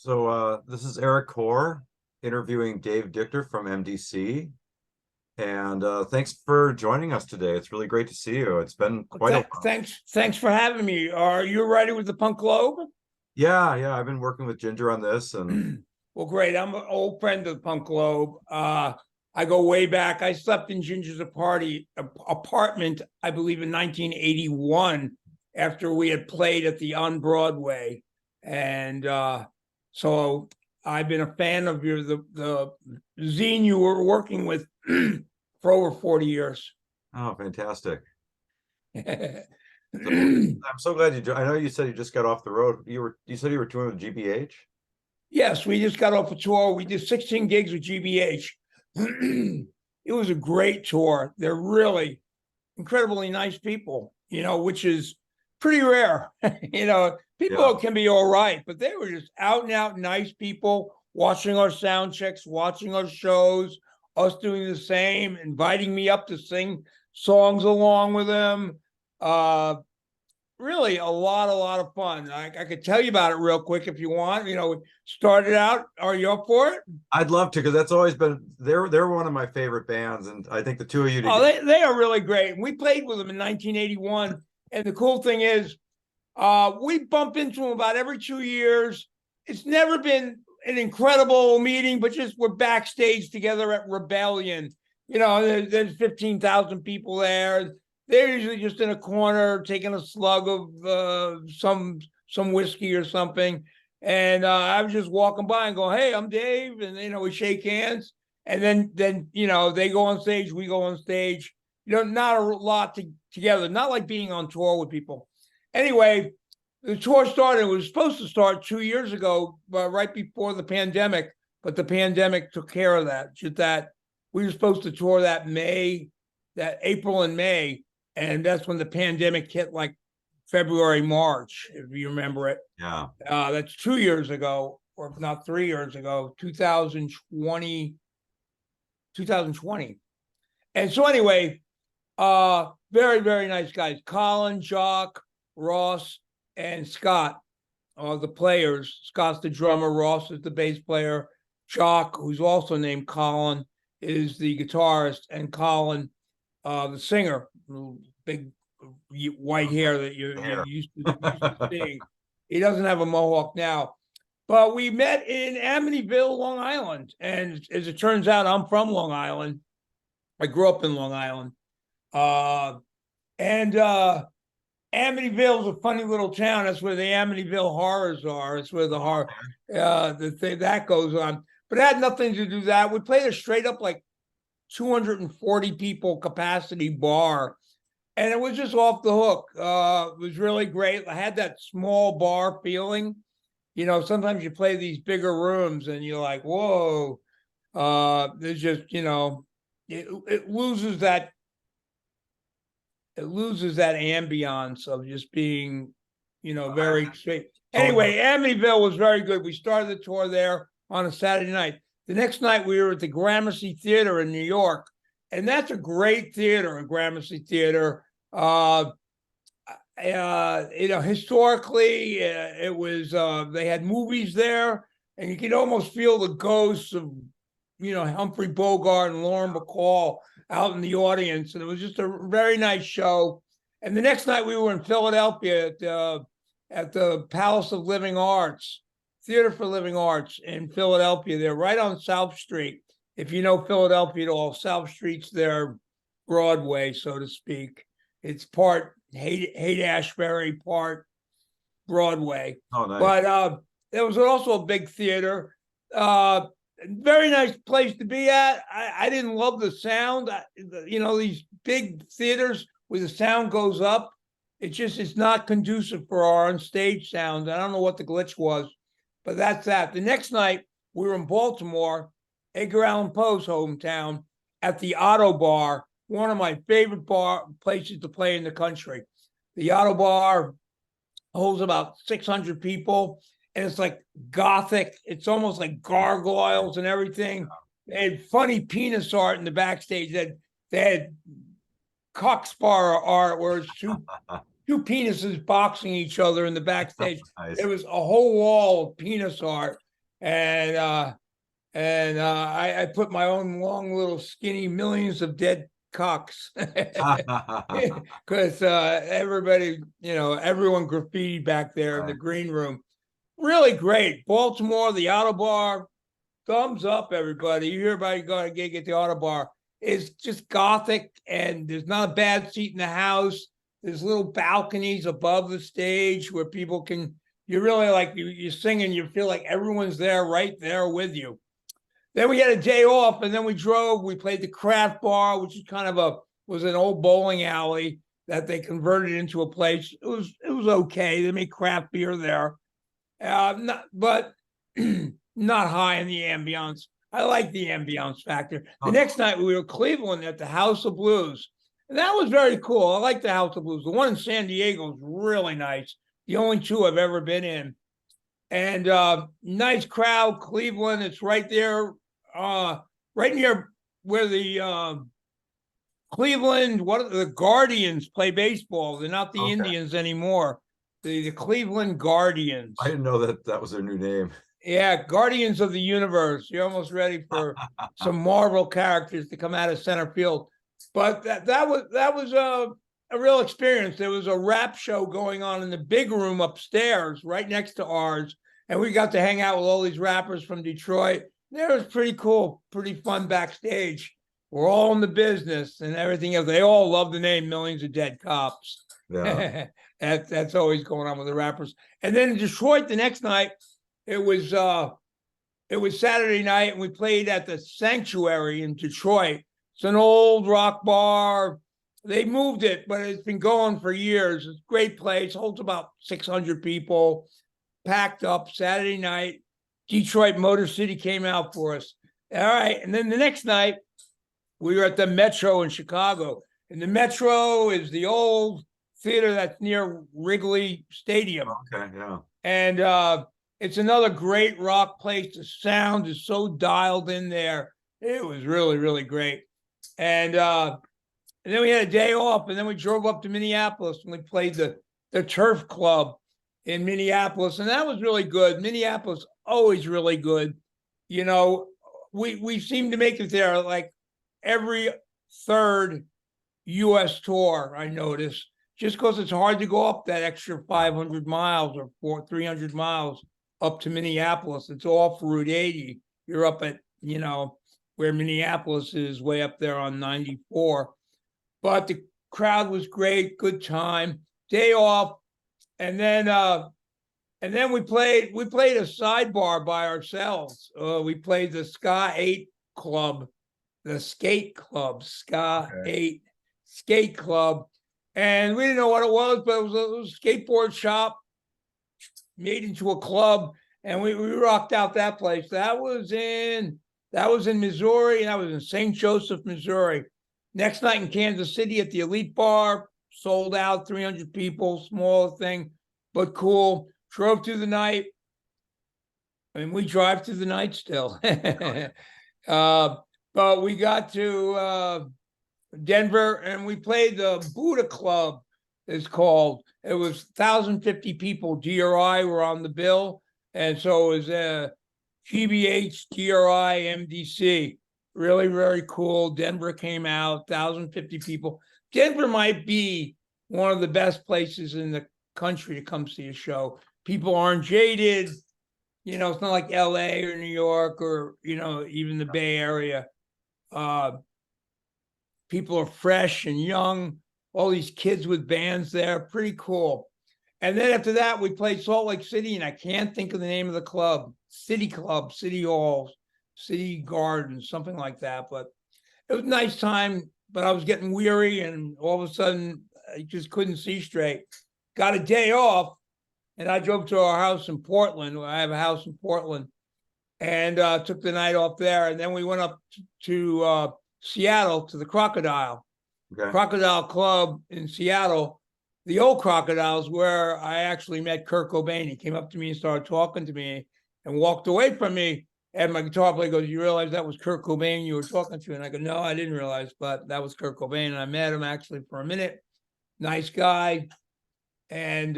This is Erik Core interviewing Dave Dictor from MDC. And thanks for joining us today. It's really great to see you. It's been quite a while. Thanks for having me. Are you ready with the Punk Globe? Yeah. I've been working with Ginger on this, and Well, great. I'm an old friend of the Punk Globe. I go way back. I slept in Ginger's apartment, I believe, in 1981 after we had played at the on Broadway, and so I've been a fan of the zine you were working with for over 40 years. oh, fantastic. I'm so glad I know you said you just got off the road. You said you were touring with GBH? Yes, we just got off a tour. We did 16 gigs with GBH. It was a great tour. They're really incredibly nice people, which is pretty rare. People can be all right, but they were just out and out nice people, watching our sound checks, watching our shows, us doing the same, inviting me up to sing songs along with them. Really a lot of fun. I could tell you about it real quick if you want. Started out. Are you up for it? I'd love to, because that's always been they're one of my favorite bands, and I think the two of you they are really great. We played with them in 1981, and the cool thing is we bump into them about every 2 years. It's never been an incredible meeting, but just we're backstage together at Rebellion. There's 15,000 people there. They're usually just in a corner taking a slug of some whiskey or something. And I was just walking by and going, "Hey, I'm Dave," and we shake hands. And then they go on stage, we go on stage. Not a lot together. Not like being on tour with people. Anyway, the tour started. It was supposed to start 2 years ago, right before the pandemic. But the pandemic took care of that. Just that we were supposed to tour that April and May. And that's when the pandemic hit, like February, March, if you remember it. Yeah. That's 2 years ago, or if not 3 years ago, 2020. And so anyway, very, very nice guys. Colin, Jock, Ross, and Scott are the players. Scott's the drummer. Ross is the bass player. Jock, who's also named Colin, is the guitarist. And Colin, the singer, big white hair that you're used to seeing. He doesn't have a mohawk now. But we met in Amityville, Long Island. And as it turns out, I'm from Long Island. I grew up in Long Island. And Amityville is a funny little town. That's where the Amityville horrors are. It's where the horror, the thing that goes on. But it had nothing to do with that. We played a straight up like 240 people capacity bar, and it was just off the hook. It was really great. I had that small bar feeling. Sometimes you play these bigger rooms and you're like, whoa. There's just, it loses that ambiance of just being, very straight. Anyway, Amityville was very good. We started the tour there on a Saturday night. The next night we were at the Gramercy Theater in New York, and that's a great theater, a Gramercy Theater. Historically, it was they had movies there, and you could almost feel the ghosts of Humphrey Bogart and Lauren Bacall out in the audience, and it was just a very nice show. And the next night we were in Philadelphia at the Palace of Living Arts. Theater for Living Arts in Philadelphia. They're right on South Street. If you know Philadelphia at all, South Street's their Broadway, so to speak. It's part Haight-Ashbury, part Broadway. Oh, nice. But there was also a big theater. Very nice place to be at. I didn't love the sound. These big theaters where the sound goes up, it's not conducive for our on-stage sound. I don't know what the glitch was. But that's that. The next night, we were in Baltimore, Edgar Allan Poe's hometown, at the Otto Bar, one of my favorite places to play in the country. The Otto Bar holds about 600 people, and it's like gothic. It's almost like gargoyles and everything. They had funny penis art in the backstage. They had cockspur art where it's two penises boxing each other in the backstage. Nice. There was a whole wall of penis art. I put my own long little skinny millions of dead cocks because everybody, everyone graffiti back there in the green room. Really great. Baltimore, the Auto Bar, thumbs up, everybody. You hear about you got a gig at the Auto Bar. It's just gothic, and there's not a bad seat in the house. There's little balconies above the stage where people can, you really like, you sing and you feel like everyone's there, right there with you. Then we had a day off, and then we played the Craft Bar, which is kind of was an old bowling alley that they converted into a place. It was okay. They make craft beer there. But not high in the ambiance. I like the ambiance factor. The next night we were in Cleveland at the House of Blues. And that was very cool. I like the House of Blues. The one in San Diego is really nice. The only two I've ever been in. And nice crowd, Cleveland. It's right there, right near where the Cleveland, the Guardians play baseball. They're not the Indians anymore. The Cleveland Guardians. I didn't know that was their new name. Yeah, Guardians of the Universe. You're almost ready for some Marvel characters to come out of center field. But that was a real experience. There was a rap show going on in the big room upstairs, right next to ours, and we got to hang out with all these rappers from Detroit. It was pretty cool, pretty fun backstage. We're all in the business and everything else. They all love the name Millions of Dead Cops. Yeah. That's always going on with the rappers. And then in Detroit the next night, it was Saturday night, and we played at the Sanctuary in Detroit. It's an old rock bar. They moved it, but it's been going for years. It's a great place. Holds about 600 people. Packed up Saturday night. Detroit Motor City came out for us. All right. And then the next night, we were at the Metro in Chicago. And the Metro is the old theater that's near Wrigley Stadium. Okay, yeah. And it's another great rock place. The sound is so dialed in there. It was really, really great. And then we had a day off, and then we drove up to Minneapolis, and we played the Turf Club in Minneapolis, and that was really good. Minneapolis, always really good. We seem to make it there like every third U.S. tour, I noticed, just because it's hard to go up that extra 500 miles or 300 miles up to Minneapolis. It's off Route 80. You're up at, where Minneapolis is, way up there on 94. But the crowd was great, good time, day off. And then we played a sidebar by ourselves. We played the Ska 8 Club, the Skate Club, Ska 8 Skate Club. And we didn't know what it was, but it was a skateboard shop made into a club, and we rocked out that place. That was in Missouri, and that was in St. Joseph, Missouri. Next night in Kansas City at the Elite Bar, sold out, 300 people, small thing, but cool. Drove through the night. I mean, we drive through the night still. But we got to Denver, and we played the Buddha Club, it's called. It was 1,050 people. DRI were on the bill. And so it was GBH, DRI, MDC. Really, very cool. Denver came out, 1,050 people. Denver might be one of the best places in the country to come see a show. People aren't jaded. It's not like LA or New York or, even the Bay Area. People are fresh and young. All these kids with bands there. Pretty cool. And then after that, we played Salt Lake City, and I can't think of the name of the club. City Club, City Halls, City Gardens, something like that. But it was a nice time, but I was getting weary, and all of a sudden, I just couldn't see straight. Got a day off, and I drove to our house in Portland. I have a house in Portland, and took the night off there. And then we went up to Seattle to the Crocodile. Crocodile Club in Seattle, the old Crocodiles, where I actually met Kurt Cobain. He came up to me and started talking to me and walked away from me. And my guitar player goes, "You realize that was Kurt Cobain you were talking to?" And I go, "No, I didn't realize, but that was Kurt Cobain." And I met him actually for a minute. Nice guy. And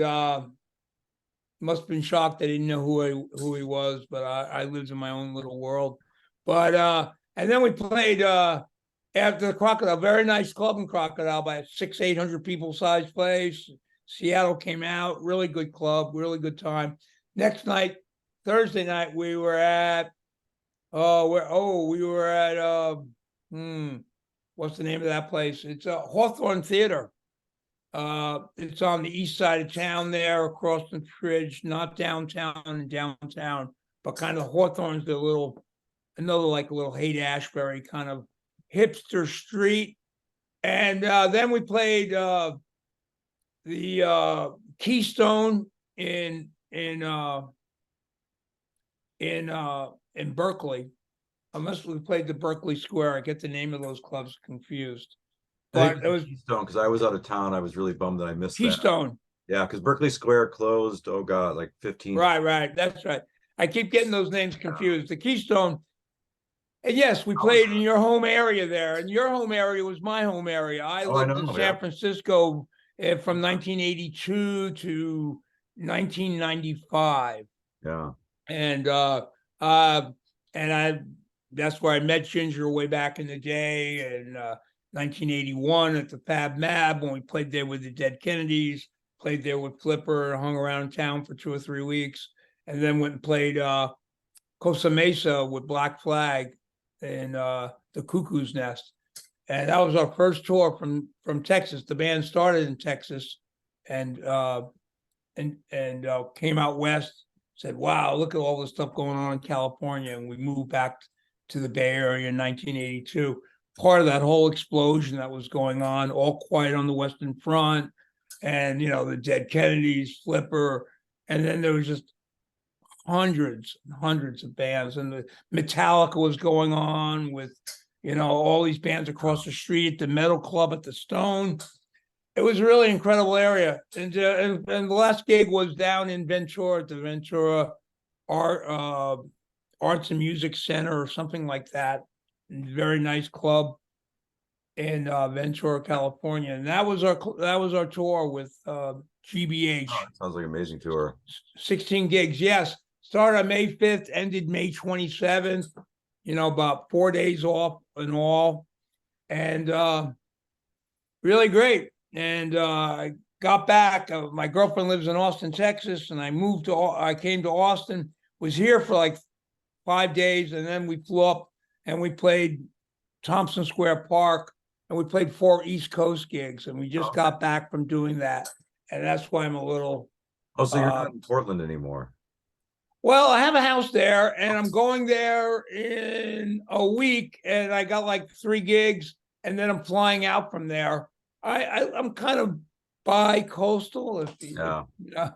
must have been shocked they didn't know who he was, but I lived in my own little world. But and then we played after the Crocodile, very nice club in Crocodile, by a 600-800 people size place. Seattle came out, really good club, really good time. Next night, Thursday night, we were at what's the name of that place? It's a Hawthorne Theater. It's on the east side of town there, across the bridge, not downtown and downtown, but kind of Hawthorne's another like a little Haight-Ashbury kind of hipster street. And then we played the Keystone in Berkeley. Unless we played the Berkeley Square, I get the name of those clubs confused. But it was Keystone, because I was out of town. I was really bummed that I missed Keystone. That. Yeah, because Berkeley Square closed. Oh God, like 15. Right. That's right. I keep getting those names confused. The Keystone. And yes, we played in your home area there, and your home area was my home area. I lived in San Francisco from 1982 to 1995. Yeah. And that's where I met Ginger way back in the day, in 1981 at the Fab Mab, when we played there with the Dead Kennedys, played there with Flipper, hung around town for 2 or 3 weeks, and then went and played Costa Mesa with Black Flag and the Cuckoo's Nest. And that was our first tour from Texas. The band started in Texas and came out west, said, wow, look at all this stuff going on in California. And we moved back to the Bay Area in 1982. Part of that whole explosion that was going on, All Quiet on the Western Front, and, the Dead Kennedys, Flipper. And then there was just hundreds and hundreds of bands. And the Metallica was going on with, all these bands across the street, the Metal Club at the Stone. It was a really incredible area. And the last gig was down in Ventura, at the Ventura Arts and Music Center or something like that. Very nice club in Ventura, California. And that was our tour with GBH. Oh, that sounds like an amazing tour. 16 gigs, yes. Started on May 5th, ended May 27th. About 4 days off in all. And really great. And I got back. My girlfriend lives in Austin, Texas, and I came to Austin, was here for like 5 days, and then we flew up and we played Thompson Square Park, and we played 4 East Coast gigs, and we just got back from doing that. And that's why I'm a little... Oh, so you're not in Portland anymore? Well, I have a house there, and I'm going there in a week, and I got like 3 gigs, and then I'm flying out from there. I'm kind of bi-coastal.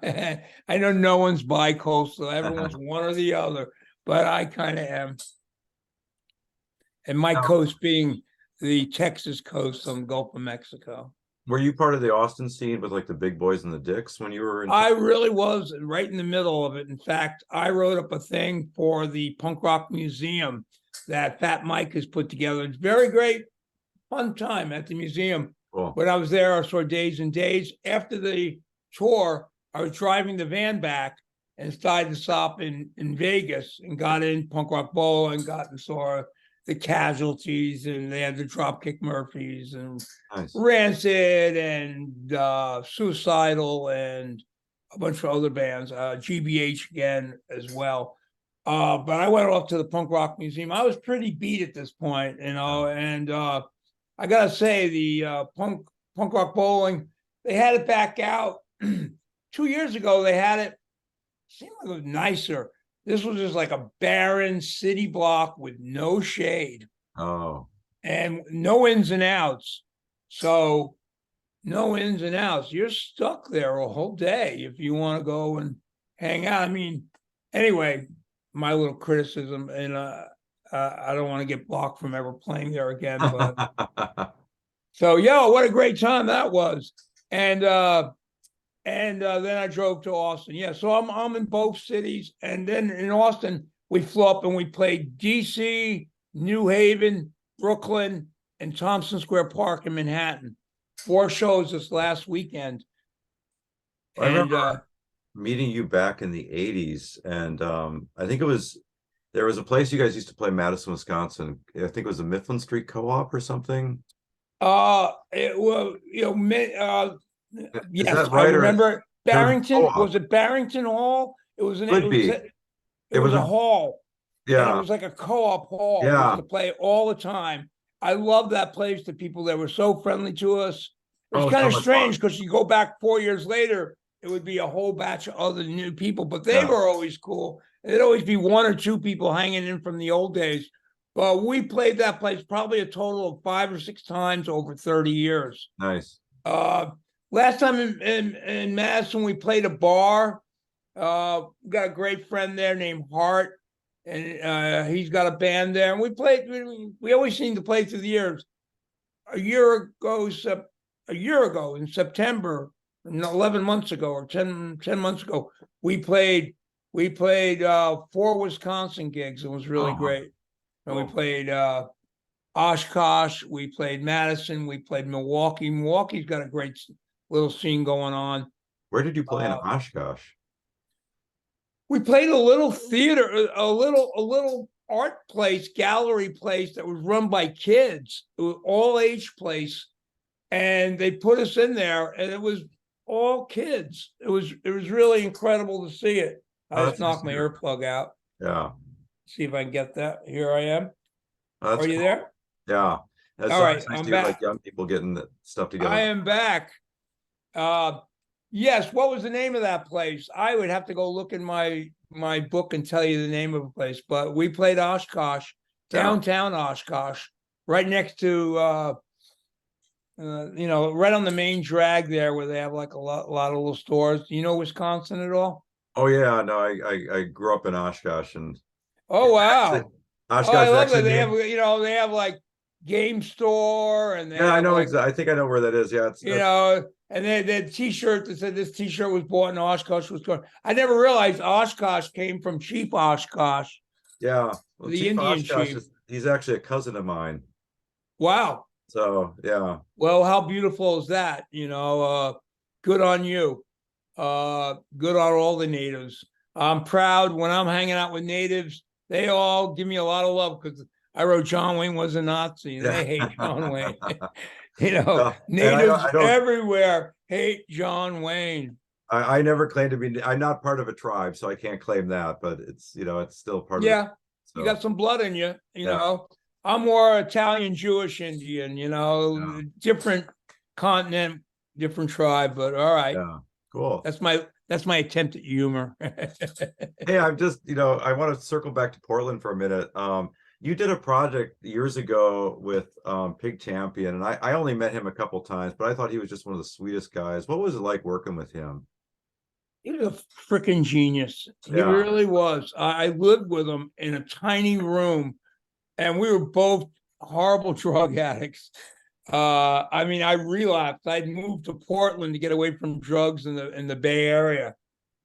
I know no one's bi-coastal. Everyone's one or the other, but I kind of am. And my coast being the Texas coast on the Gulf of Mexico. Were you part of the Austin scene with like the Big Boys and the Dicks when you were in? I really was right in the middle of it. In fact, I wrote up a thing for the Punk Rock Museum that Fat Mike has put together. It's very great, fun time at the museum. Cool. When I was there, I saw Days and Days. After the tour, I was driving the van back and decided to stop in Vegas and got in Punk Rock Bowl and got and saw the Casualties, and they had the Dropkick Murphys and Rancid and Suicidal and a bunch of other bands, GBH again as well. But I went off to the Punk Rock Museum. I was pretty beat at this point, and I gotta say the punk rock bowling, they had it back out 2 years ago. They had it, seemed like it was nicer. This was just like a barren city block with no shade. Oh. And no ins and outs. So no ins and outs. You're stuck there a whole day if you want to go and hang out. I mean, anyway, my little criticism, and I don't want to get blocked from ever playing there again. But so, what a great time that was. And then I drove to Austin. Yeah, so I'm in both cities. And then in Austin, we flew up and we played DC, New Haven, Brooklyn, and Thompson Square Park in Manhattan. 4 shows this last weekend. I remember meeting you back in the 80s, and I think there was a place you guys used to play, Madison, Wisconsin. I think it was the Mifflin Street Co-op or something. It was, Is yes, that I right? Or remember there was a Barrington. co-op. Was it Barrington Hall? Could be. It It was was a a hall, and it yeah, was like a co-op hall. We used yeah. to play all the time. I love that place. The people there were so friendly to us. It was Oh, kind so of much fun. strange because you go back 4 years later, it would be a whole batch of other new people, but they Yeah, were always cool. There'd always be one or two people hanging in from the old days. But we played that place probably a total of 5 or 6 times over 30 years. nice. Uh, Last time in Madison, we played a bar. We got a great friend there named Hart, and he's got a band there. And we played. We always seem to play through the years. A year ago in September, 11 months ago or 10 months ago, we played. We played 4 Wisconsin gigs. It was really Oh, great. And we cool. played Oshkosh, we played Madison, we played Milwaukee. Milwaukee's got a great little scene going on. Where did you play in Uh, Oshkosh? we played a little theater, a little art place, gallery place that was run by kids. It was all age place, and they put us in there, and it was all kids. It was really incredible to see it. Oh, I just that's nice knocked to my hear. earplug out. Yeah, See if I can get that. Here I am. oh, that's Are you cool. there? Yeah, that's All right, always nice to I'm hear, like back. young people getting that stuff I together. am back. Uh, yes. What was the name of that place? I would have to go look in my book and tell you the name of the place. But we played Oshkosh, Yeah. downtown Oshkosh, right next to right on the main drag there, where they have like a lot of little stores. Do you know Wisconsin at all? Oh yeah, no, I grew up in Oshkosh, and Oh it's actually wow! Oh, Oshkosh I is love that actually they have named. they have like game store and they Yeah, I have know like exactly. I think I know where that is. Yeah, it's and they had T-shirt that said this T-shirt was bought in Oshkosh, Wisconsin. I never realized Oshkosh came from Chief Oshkosh, yeah. Well, the Chief Indian Oshkosh chief. is he's actually a cousin of mine. Wow. So yeah, Well, how beautiful is that? Good on you. Good on all the natives. I'm proud when I'm hanging out with natives. They all give me a lot of love because I wrote John Wayne was a Nazi and yeah. they hate John Wayne. And Natives I don't, everywhere hate John Wayne. I never claim to be. I'm not part of a tribe, so I can't claim that. But it's it's still part of the. Yeah, you got So some blood in you, yeah, I'm more Italian, Jewish, Indian, yeah, different continent, different tribe, but all right. yeah. Cool. That's my attempt at humor. Hey, I'm just, I want to circle back to Portland for a minute. You did a project years ago with Pig Champion, and I only met him a couple times, but I thought he was just one of the sweetest guys. What was it like working with him? He was a freaking genius. He Yeah, really was. I lived with him in a tiny room, and we were both horrible drug addicts. I mean, I relapsed. I'd moved to Portland to get away from drugs in the Bay Area,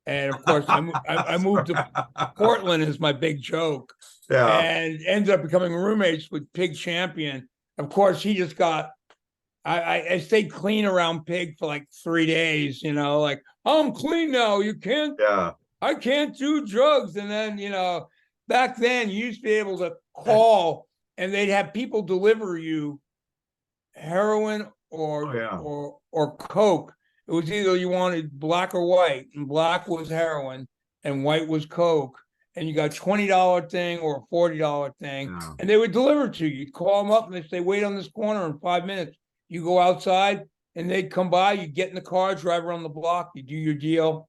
and of course, I moved to Portland as my big joke, yeah, and ended up becoming roommates with Pig Champion. Of course, he just got. I stayed clean around Pig for like 3 days. Like I'm clean now. yeah. I can't do drugs. And then back then you used to be able to call, and they'd have people deliver you heroin Oh yeah, or coke. It was either you wanted black or white, and black was heroin and white was coke. And you got $20 thing or a $40 thing, yeah. and they would deliver it to you. You'd call them up and they say, wait on this corner in 5 minutes. You go outside and they'd come by, you get in the car, drive around the block, you do your deal.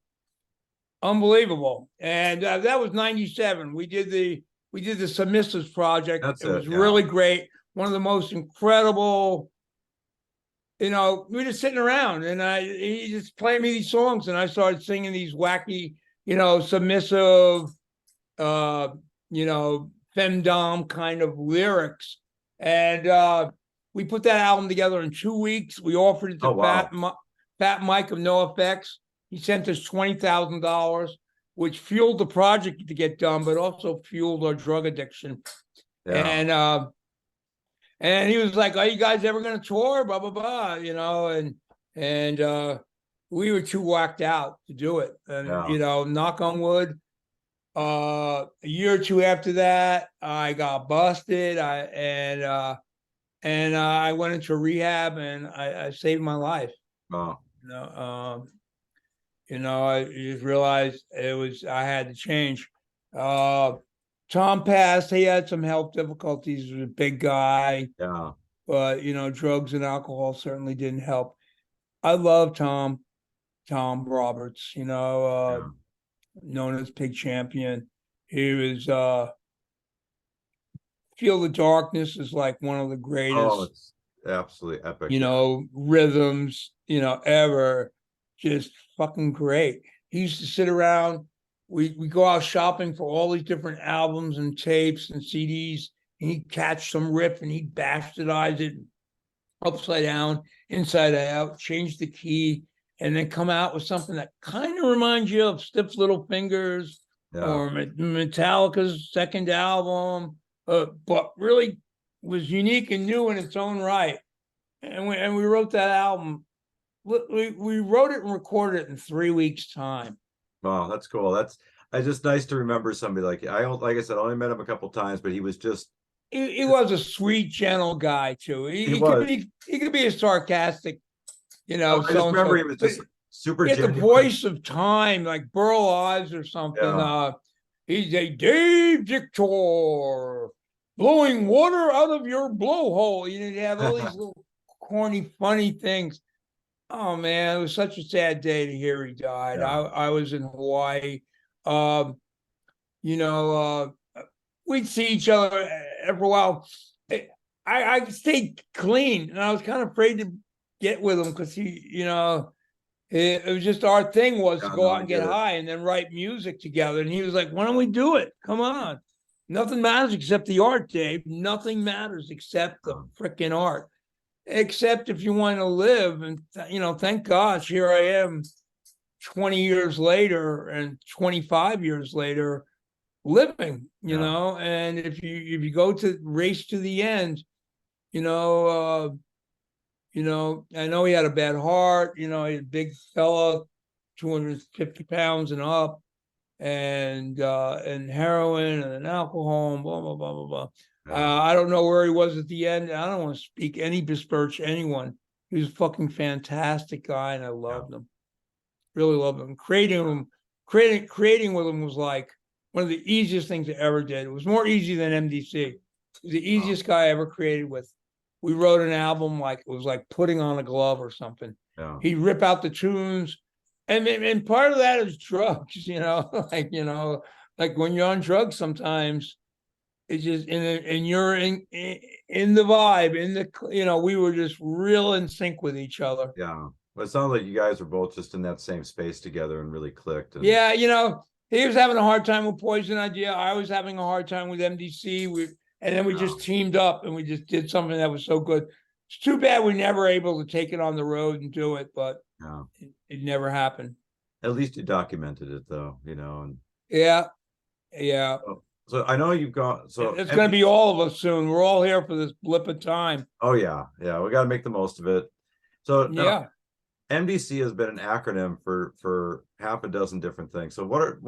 Unbelievable. And that was 97. We did the Submissives project. That's It it. was Yeah, really great. One of the most incredible. We were just sitting around, and he just played me these songs, and I started singing these wacky, submissive, uh, femdom kind of lyrics, and we put that album together in 2 weeks. We offered it oh to Fat wow. Mike of NoFX. He sent us $20,000, which fueled the project to get done, but also fueled our drug addiction. Yeah, And he was like, "Are you guys ever going to tour?" Blah blah blah, and we were too whacked out to do it. And, Yeah. you know, knock on wood, a year or two after that, I got busted. I went into rehab and I saved my life. Oh, I just realized I had to change. Tom passed. He had some health difficulties. He was a big guy, yeah. but drugs and alcohol certainly didn't help. I love Tom Roberts, Yeah. known as Pig Champion. He was Feel the Darkness is like one of the Oh, greatest, it's absolutely epic. Yeah. rhythms, ever. Just fucking great. He used to sit around. We go out shopping for all these different albums and tapes and CDs, and he'd catch some riff and he'd bastardize it upside down, inside out, change the key, and then come out with something that kind of reminds you of Stiff Little Fingers Yeah. or Metallica's second album, but really was unique and new in its own right. And we wrote that album. We wrote it and recorded it in 3 weeks' time. Wow, that's cool. It's just nice to remember somebody like like I said, I only met him a couple times, but he was just He was a sweet, gentle guy too. he was. He could be a sarcastic, I just so and remember so. he was just super He had the genuine. voice of time, like Burl Oz or something. Yeah. He's a Dave Dictor, blowing water out of your blowhole. You have all these little corny, funny things. Oh man, it was such a sad day to hear he died. Yeah. I was in Hawaii. You know, we'd see each other every while. I stayed clean, and I was kind of afraid to get with him because it was just our thing was to go out and get high and then write music together. And he was like, "Why don't we do it? Come on, nothing matters except the art, Dave. Nothing matters except the freaking art. Except if you want to live." And thank gosh, here I am, 20 years later and 25 years later, living. And if you go to race to the end, I know he had a bad heart. He had a big fella, 250 pounds and up, and heroin and alcohol and blah blah blah blah blah. I don't know where he was at the end. I don't want to speak besmirch anyone. He was a fucking fantastic guy, and I loved him. Really loved him. Creating with him was like one of the easiest things I ever did. It was more easy than MDC. It was the easiest guy I ever created with. We wrote an album like it was like putting on a glove or something. Yeah. He'd rip out the tunes, and part of that is drugs. Like when you're on drugs, sometimes it's just and you're in the vibe. We were just real in sync with each other. Yeah. Well, it sounds like you guys were both just in that same space together and really clicked. Yeah, he was having a hard time with Poison Idea. I was having a hard time with MDC. And then we just teamed up and we just did something that was so good. It's too bad we never able to take it on the road and do it, but it never happened. At least you documented it though, and yeah. So I know you've got it's going to be all of us soon. We're all here for this blip of time. Oh yeah, we got to make the most of it. So MDC has been an acronym for half a dozen different things. So what are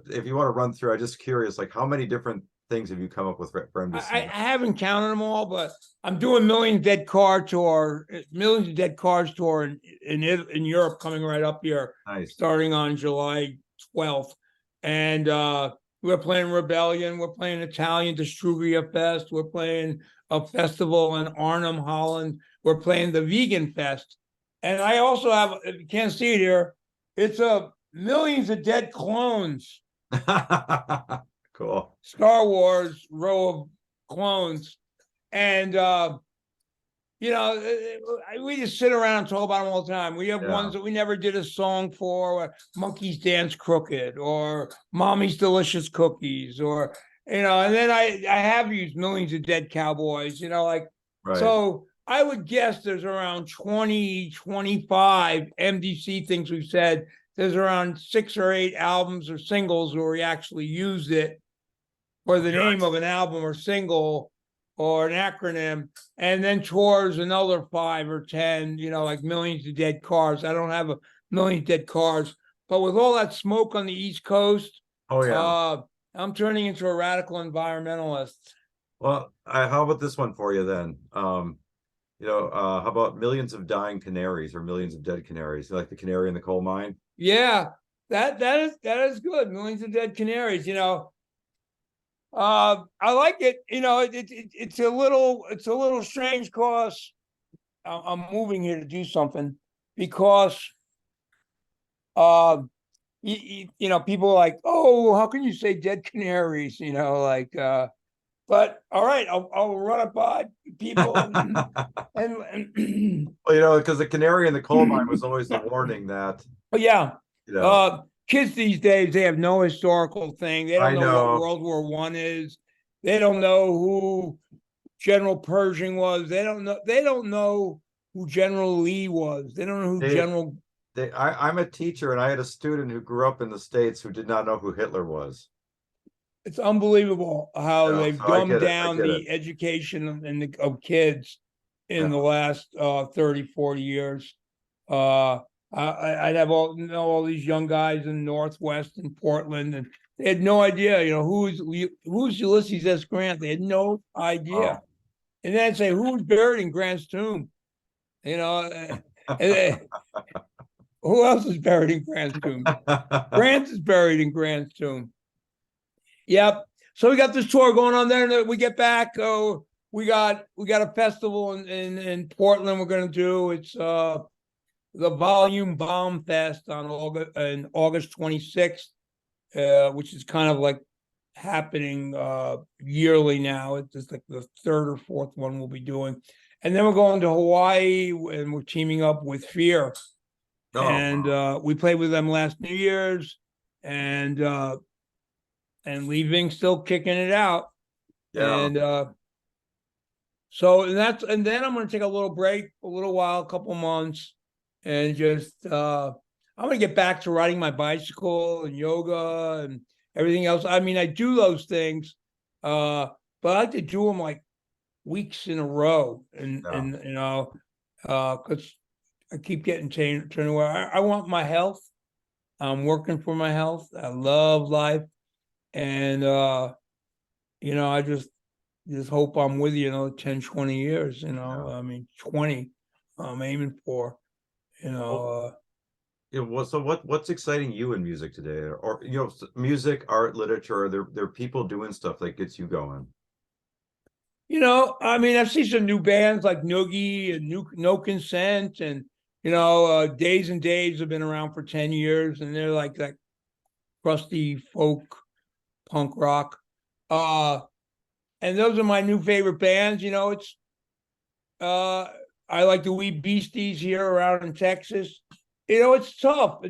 if you want to run through? I'm just curious, like how many different things have you come up with for MDC? I haven't counted them all, but I'm doing Millions of Dead Cars tour in Europe, coming right up here, starting on July 12th, and we're playing Rebellion, we're playing Italian Distrubia Fest, we're playing a festival in Arnhem, Holland, we're playing the Vegan Fest, and I also have, if you can't see it here, it's a Millions of Dead Clones. Cool. Star Wars row of clones. And, we just sit around and talk about them all the time. We have ones that we never did a song for, Monkeys Dance Crooked, or Mommy's Delicious Cookies, or, and then I have used Millions of Dead Cowboys, so I would guess there's around 20, 25 MDC things we've said. There's around 6 or 8 albums or singles where we actually used it, or the name of an album or single, or an acronym, and then tours another 5 or 10, like Millions of Dead Cars. I don't have a Million Dead Cars, but with all that smoke on the East Coast, Oh yeah. I'm turning into a radical environmentalist. Well, how about this one for you then? How about millions of dying canaries or millions of dead canaries, like the canary in the coal mine? Yeah, that is good. Millions of Dead Canaries. I like it. It's a little strange because I'm moving here to do something because people are like, oh, how can you say dead canaries? But all right, I'll run it by people and Well, because the canary in the coal mine was always the warning that, but yeah, you know, kids these days, they have no historical thing. They I don't know what know. World War One is. They don't know who General Pershing was. They don't know. They don't know who General Lee was. They don't know who Dave, General. I'm a teacher and I had a student who grew up in the States who did not know who Hitler was. It's unbelievable how they've So I dumbed get it. I down get it. the education of kids in the Yeah. last 30, 40 years. Uh, I'd have all these young guys in the Northwest in Portland, and they had no idea, who's Ulysses S. Grant. They had no idea. Oh. And then I'd say, who's buried in Grant's tomb? And then, who else is buried in Grant's tomb? Grant is buried in Grant's tomb. Yep. So we got this tour going on there, and we get back. Oh, we got a festival in Portland. We're gonna do it's the Volume Bomb Fest on August 26th, which is kind of like happening yearly now. It's just like the third or fourth one we'll be doing, and then we're going to Hawaii, and we're teaming up with Fear, Oh, and wow. we played with them last New Year's, and leaving still kicking it out. Yeah. And and then I'm going to take a little break, a little while, a couple months, and just I'm going to get back to riding my bicycle and yoga and everything else. I mean, I do those things, but I like to do them like weeks in a row, and Yeah. because I keep getting turned away. I want my health. I'm working for my health. I love life, and I just hope I'm with you, 10, 20 years, Yeah. I mean, 20 I'm aiming for, Well, so what's exciting you in music today? Or music, art, literature, there are people doing stuff that gets you going. I mean, I've seen some new bands like Noogie and No Consent, and, Days and Days have been around for 10 years, and they're like that crusty folk punk rock. Uh, and those are my new favorite bands. Uh, I like the Wee Beasties here around in Texas. It's tough.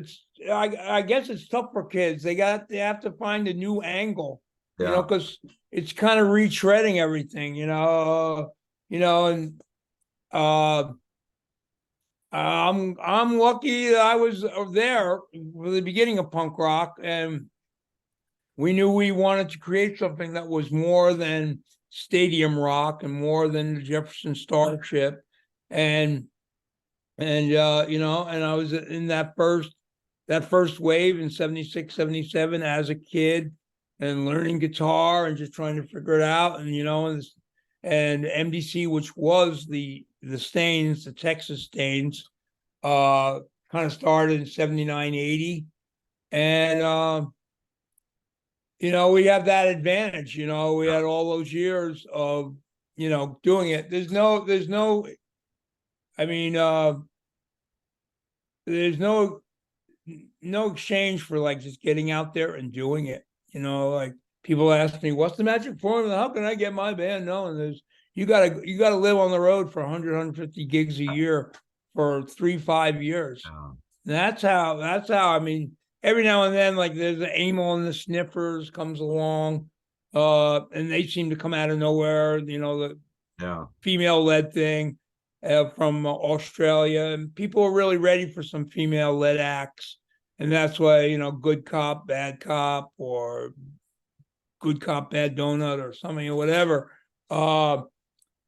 I guess it's tough for kids. They have to find a new angle, Yeah. because it's kind of retreading everything, and uh I'm lucky that I was there for the beginning of punk rock, and we knew we wanted to create something that was more than stadium rock and more than the Jefferson Starship, and and I was in that first wave in 76, 77 as a kid, and learning guitar and just trying to figure it out, and MDC, which was the Stains, the Texas Stains, kind of started in 79, 80, and we have that advantage. We had all those years of doing it. There's no I mean there's no exchange for like just getting out there and doing it. Like people ask me, what's the magic formula? How can I get my band known? You gotta live on the road for 100, 150 gigs a year for 3-5 years. Yeah. That's how I mean, every now and then, like there's an Amyl and the Sniffers comes along, and they seem to come out of nowhere, the Yeah. female-led thing from Australia, and people are really ready for some female-led acts, and that's why Good Cop, Bad Cop, or Good Cop, Bad Donut, or something or whatever.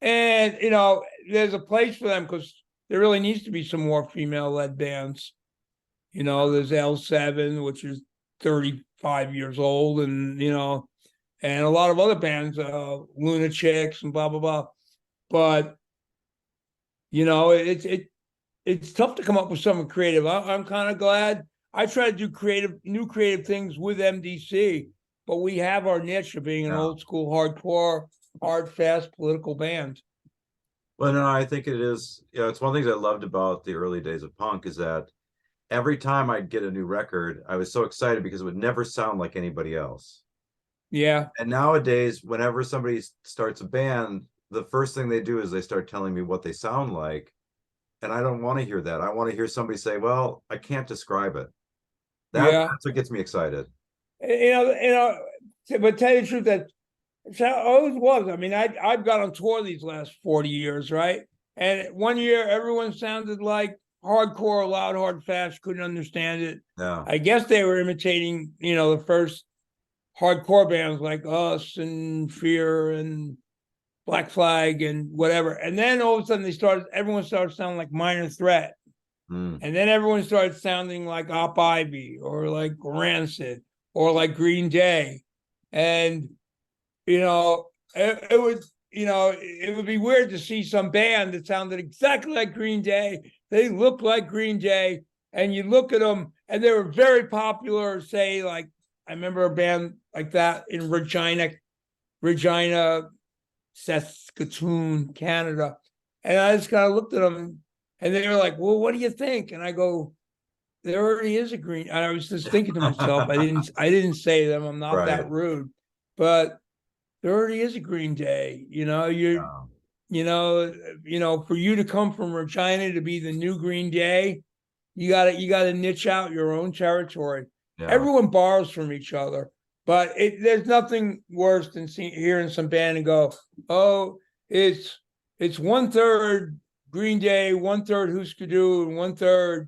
And there's a place for them because there really needs to be some more female-led bands. There's L7, which is 35 years old, and and a lot of other bands, Luna Chicks and blah blah blah. But it's tough to come up with something creative. I'm kind of glad. I try to do new creative things with MDC, but we have our niche of being an old school, hardcore, hard, fast political band. Well, no, I think it is. It's one of the things I loved about the early days of punk is that every time I'd get a new record, I was so excited because it would never sound like anybody else. Yeah. And nowadays, whenever somebody starts a band, the first thing they do is they start telling me what they sound like. And I don't want to hear that. I want to hear somebody say, well, I can't describe it. That's what gets me excited. But tell you the truth, that it always was. I mean, I've got on tour these last 40 years, right? And one year, everyone sounded like hardcore, loud, hard, fast, couldn't understand it. Yeah. I guess they were imitating, the first hardcore bands like Us and Fear and Black Flag and whatever. And then all of a sudden everyone started sounding like Minor Threat. And then everyone started sounding like Op Ivy or like Rancid or like Green Day. And, it would be weird to see some band that sounded exactly like Green Day. They looked like Green Day. And you look at them and they were very popular, say, like, I remember a band like that in Regina, Saskatoon, Canada. And I just kind of looked at them and they were like, well, what do you think? And I go, there already is a Green. And I was just thinking to myself, I didn't say them. I'm not that rude, but there already is a Green Day. For you to come from Regina to be the new Green Day, you gotta niche out your own territory. Yeah. Everyone borrows from each other, but there's nothing worse than hearing some band and go, oh, it's 1/3 Green Day, 1/3 Husker Du, and 1/3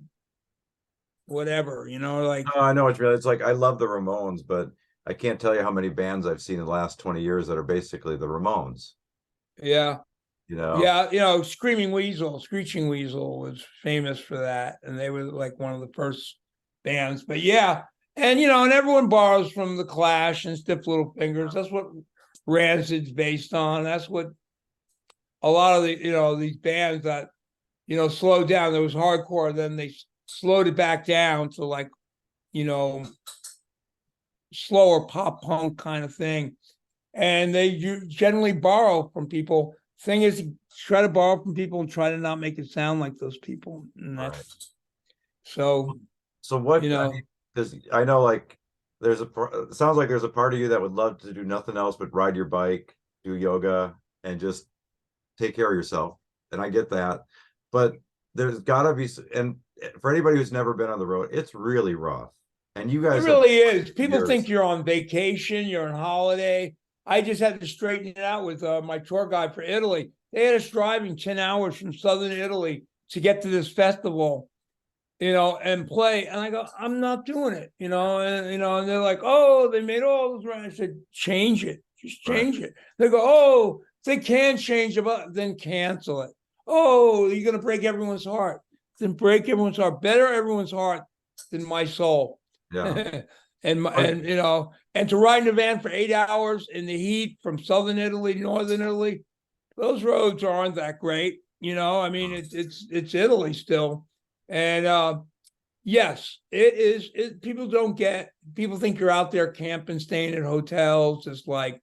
whatever, like. Oh, I know what you mean. It's like, I love the Ramones, but I can't tell you how many bands I've seen in the last 20 years that are basically the Ramones. Yeah. Screeching Weasel was famous for that. And they were like one of the first bands, but yeah. And, and everyone borrows from the Clash and Stiff Little Fingers. That's what Rancid's based on. That's what a lot of the, these bands that, slowed down. There was hardcore. Then they slowed it back down to like, slower pop punk kind of thing. And they generally borrow from people. Thing is, try to borrow from people and try to not make it sound like those people. And that's right. So what, because I know, like, it sounds like there's a part of you that would love to do nothing else but ride your bike, do yoga, and just take care of yourself. And I get that, but there's gotta be, and for anybody who's never been on the road, it's really rough. And you guys, it really is. People think you're on vacation, you're on holiday. I just had to straighten it out with my tour guide for Italy. They had us driving 10 hours from southern Italy to get to this festival, and play. And I go, I'm not doing it, and they're like, oh, they made all this right. I said, change it. Just change it. They go, oh, they can change it, but then cancel it. Oh, you're going to break everyone's heart. Then break everyone's heart. Better everyone's heart than my soul. Yeah. And to ride in a van for 8 hours in the heat from southern Italy, northern Italy, those roads aren't that great. I mean, it's Italy still. And yes, it is. People think you're out there camping, staying at hotels, just like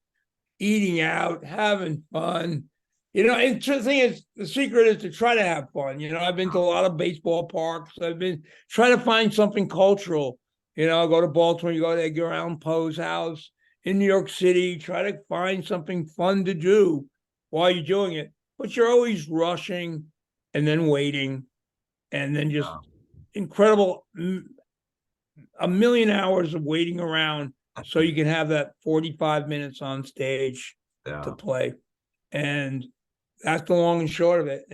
eating out, having fun. And the thing is, the secret is to try to have fun. I've been to a lot of baseball parks. I've been trying to find something cultural. Go to Baltimore, you go to Edgar Allan Poe's house. In New York City, try to find something fun to do while you're doing it. But you're always rushing and then waiting and then just incredible, a million hours of waiting around so you can have that 45 minutes on stage to play. And that's the long and short of it.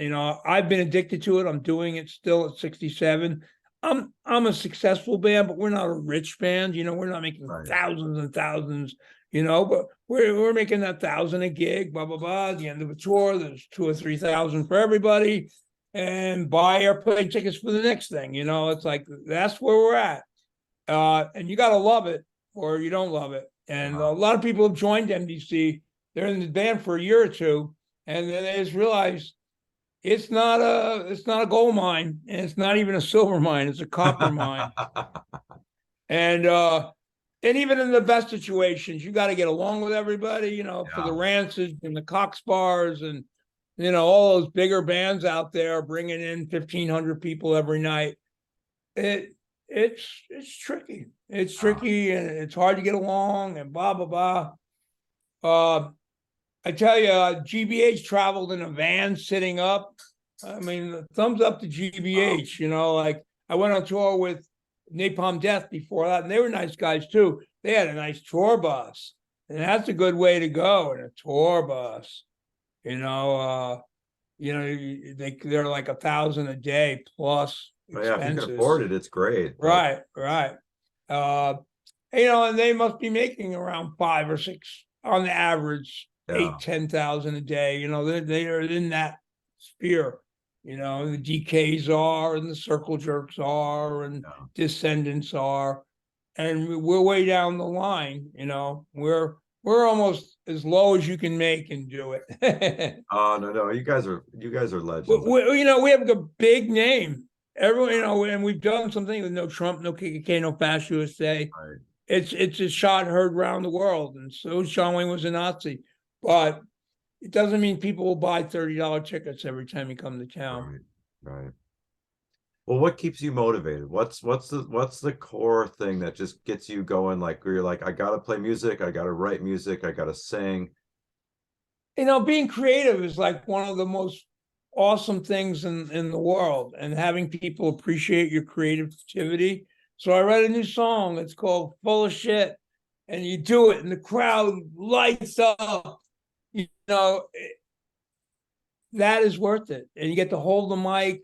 I've been addicted to it. I'm doing it still at 67. I'm a successful band, but we're not a rich band. We're not making thousands and thousands but we're making 1,000 a gig, blah blah blah. At the end of a tour, there's 2,000 or 3,000 for everybody, and buy airplane tickets for the next thing. It's like that's where we're at, and you got to love it or you don't love it. And a lot of people have joined MDC. They're in the band for a year or two, and then they just realize it's not a gold mine, and it's not even a silver mine. It's a copper mine. And even in the best situations, you got to get along with everybody, for the Rancids and the Cox Bars and, all those bigger bands out there bringing in 1,500 people every night. It's tricky. It's tricky and it's hard to get along and blah, blah, blah. I tell you, GBH traveled in a van sitting up. I mean, thumbs up to GBH, like I went on tour with Napalm Death before that, and they were nice guys too. They had a nice tour bus, and that's a good way to go in a tour bus. They're like 1,000 a day plus expenses. Yeah, if you can afford it, it's great. Right. And they must be making around 5 or 6 on the average, 8,000-10,000 a day. They are in that sphere. The DKs are, and the Circle Jerks are, and Descendants are, and we're way down the line. We're almost as low as you can make and do it. Oh no, you guys are legends. We have a big name. Everyone, and we've done something with no Trump, no KKK, no Fascist USA. Right. It's a shot heard around the world, and so John Wayne was a Nazi, but it doesn't mean people will buy $30 tickets every time you come to town. Right. Well, what keeps you motivated? What's the core thing that just gets you going? Like where you're like, I gotta play music, I gotta write music, I gotta sing. Being creative is like one of the most awesome things in the world, and having people appreciate your creativity. So I write a new song. It's called "Full of Shit," and you do it, and the crowd lights up. That is worth it. And you get to hold the mic.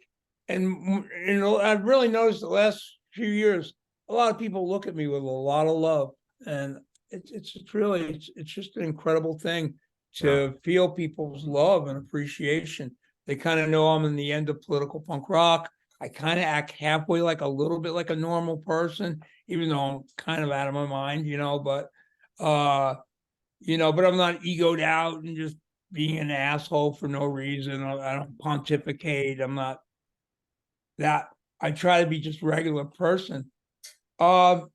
And I've really noticed the last few years, a lot of people look at me with a lot of love. And it's just an incredible thing to feel people's love and appreciation. They kind of know I'm in the end of political punk rock. I kind of act halfway like a little bit like a normal person, even though I'm kind of out of my mind, but but I'm not egoed out and just being an asshole for no reason. I don't pontificate. I'm not that. I try to be just a regular person. And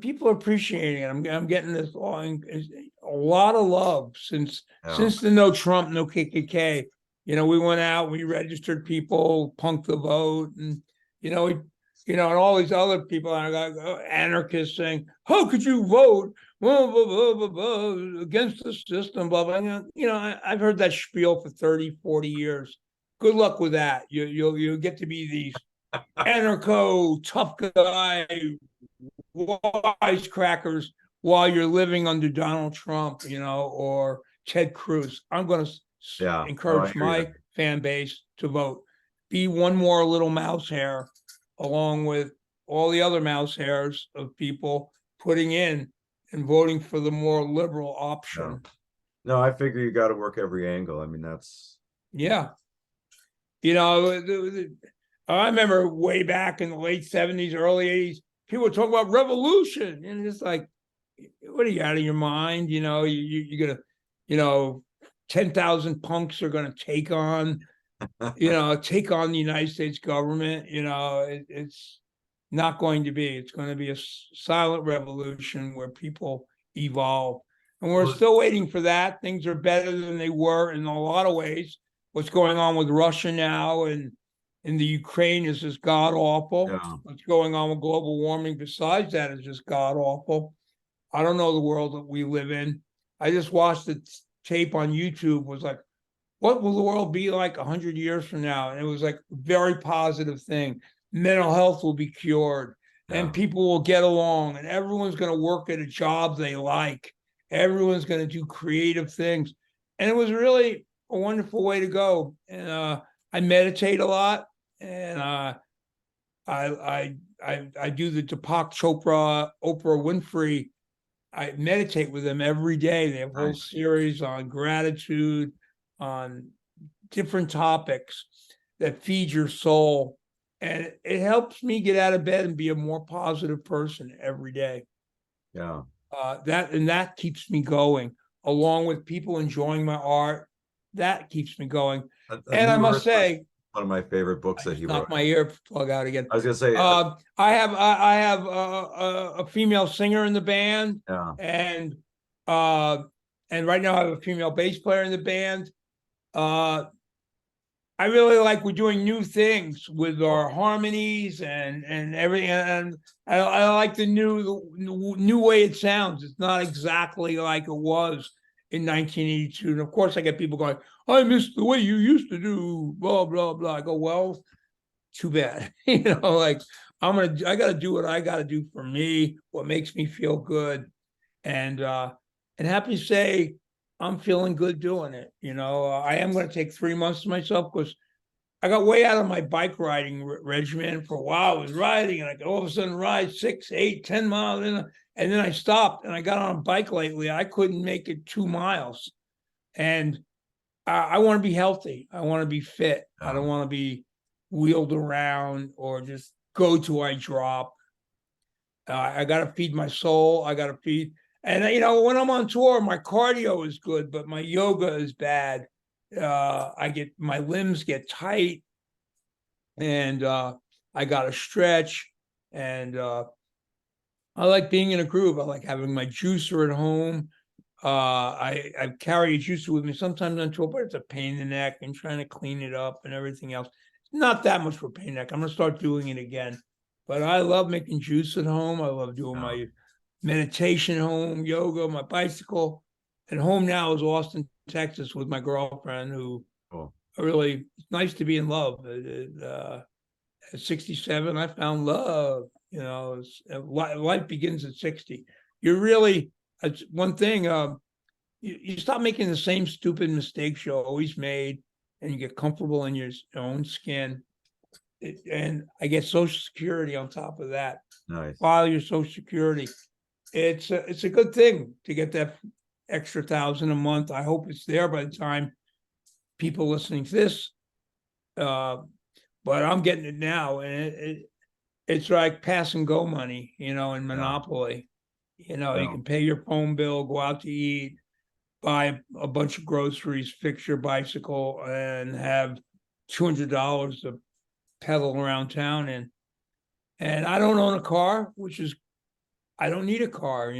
people are appreciating it. I'm getting this a lot of love since the no Trump, no KKK. We went out, we registered people, Punk the Vote, and and all these other people anarchists saying, "How could you vote against the system?" Blah blah. I've heard that spiel for 30, 40 years. Good luck with that. You'll get to be these anarcho tough guy wisecrackers while you're living under Donald Trump, or Ted Cruz. I'm going to encourage my fan base to vote. Be one more little mouse hair along with all the other mouse hairs of people putting in and voting for the more liberal option. No, I figure you got to work every angle. I mean, that's... Yeah. I remember way back in the late 70s, early 80s, people would talk about revolution. And it's like, what are you, out of your mind? You're going to, 10,000 punks are going to take on the United States government. It's not going to be. It's going to be a silent revolution where people evolve. And we're still waiting for that. Things are better than they were in a lot of ways. What's going on with Russia now and in the Ukraine is just god awful. Yeah. What's going on with global warming besides that is just god awful. I don't know the world that we live in. I just watched the tape on YouTube, was like, what will the world be like 100 years from now? And it was like a very positive thing. Mental health will be cured and people will get along and everyone's going to work at a job they like. Everyone's going to do creative things. And it was really a wonderful way to go. And I meditate a lot, and I do the Deepak Chopra, Oprah Winfrey I meditate with them every day. They have a whole Nice. series on gratitude, on different topics that feed your soul. And it helps me get out of bed and be a more positive person every day. Yeah. That keeps me going, along with people enjoying my art. That keeps me going. A And I New must Earth was say, one of my favorite books I that just he wrote. knocked my ear plug out again. I was gonna say, I have a female singer in the band, yeah, and right now I have a female bass player in the band. I really like we're doing new things with our harmonies and everything, and I like the new way it sounds. It's not exactly like it was in 1982. And of course, I get people going, "I miss the way you used to do blah blah blah." I go, "Well, too bad." Like I got to do what I got to do for me, what makes me feel good, and happy to say I'm feeling good doing it. I am going to take 3 months to myself because I got way out of my bike riding regimen. For a while. I was riding, and I could all of a sudden ride 6, 8, 10 miles, and then I stopped, and I got on a bike lately. I couldn't make it 2 miles, and I want to be healthy. I want to be fit. I don't want to be wheeled around or just go till I drop. I got to feed my soul. I got to feed, and when I'm on tour, my cardio is good, but my yoga is bad. My limbs get tight, and I got to stretch, and I like being in a groove. I like having my juicer at home. I carry a juicer with me sometimes on tour, but it's a pain in the neck and trying to clean it up and everything else. Not that much for pain in the neck. I'm gonna start doing it again. But I love making juice at home. I love doing my meditation at home, yoga, my bicycle. And home now is Austin, Texas, with my girlfriend, who cool. really, it's nice to be in love. At 67, I found love. Life begins at 60. You're really, it's one thing. You stop making the same stupid mistakes you always made, and you get comfortable in your own skin. And I get Social Security on top of that. Nice. File your Social Security. It's a good thing to get that extra $1,000 a month. I hope it's there by the time people listening to this. But I'm getting it now, and it's like pass and go money, in Monopoly. You can pay your phone bill, go out to eat, buy a bunch of groceries, fix your bicycle, and have $200 to pedal around town in. And I don't own a car, I don't need a car.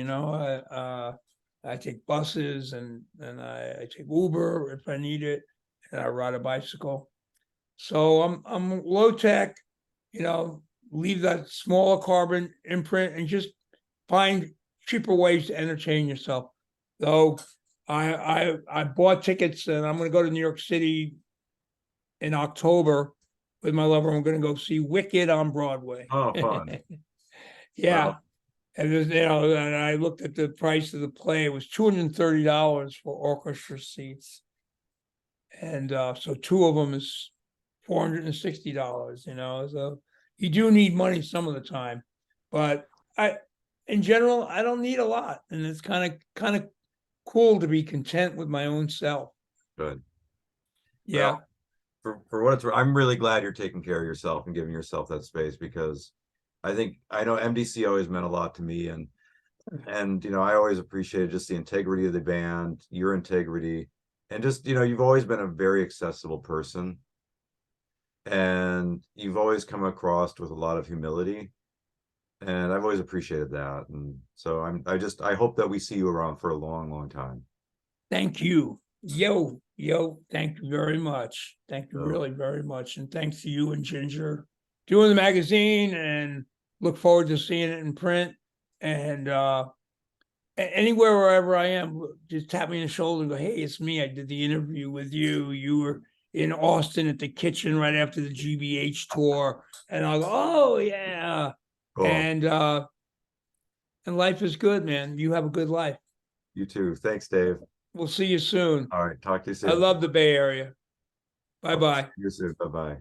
I take buses and I take Uber if I need it, and I ride a bicycle. So I'm low tech, leave that smaller carbon imprint and just find cheaper ways to entertain yourself. Though I bought tickets, and I'm going to go to New York City in October with my lover. I'm going to go see Wicked on Broadway. Oh, fun. Yeah. Wow. And and I looked at the price of the play. It was $230 for orchestra seats. And so two of them is $460, so you do need money some of the time, but in general, I don't need a lot. And it's kind of cool to be content with my own self. Good. Yeah. Well, for what it's worth, I'm really glad you're taking care of yourself and giving yourself that space, because I know MDC always meant a lot to me, and I always appreciated just the integrity of the band, your integrity, and just you've always been a very accessible person, and you've always come across with a lot of humility, and I've always appreciated that. And so I hope that we see you around for a long, long time. Thank you. Yo, thank you very much. Thank you really very much. And thanks to you and Ginger doing the magazine, and look forward to seeing it in print. And anywhere, wherever I am, just tap me on the shoulder and go, "Hey, it's me. I did the interview with you. You were in Austin at the Kitchen right after the GBH tour." And I'll go, "Oh yeah." Cool. And life is good, man. You have a good life. You too. Thanks, Dave. We'll see you soon. All right. Talk to you soon. I love the Bay Area. Bye-bye. See you soon. Bye-bye.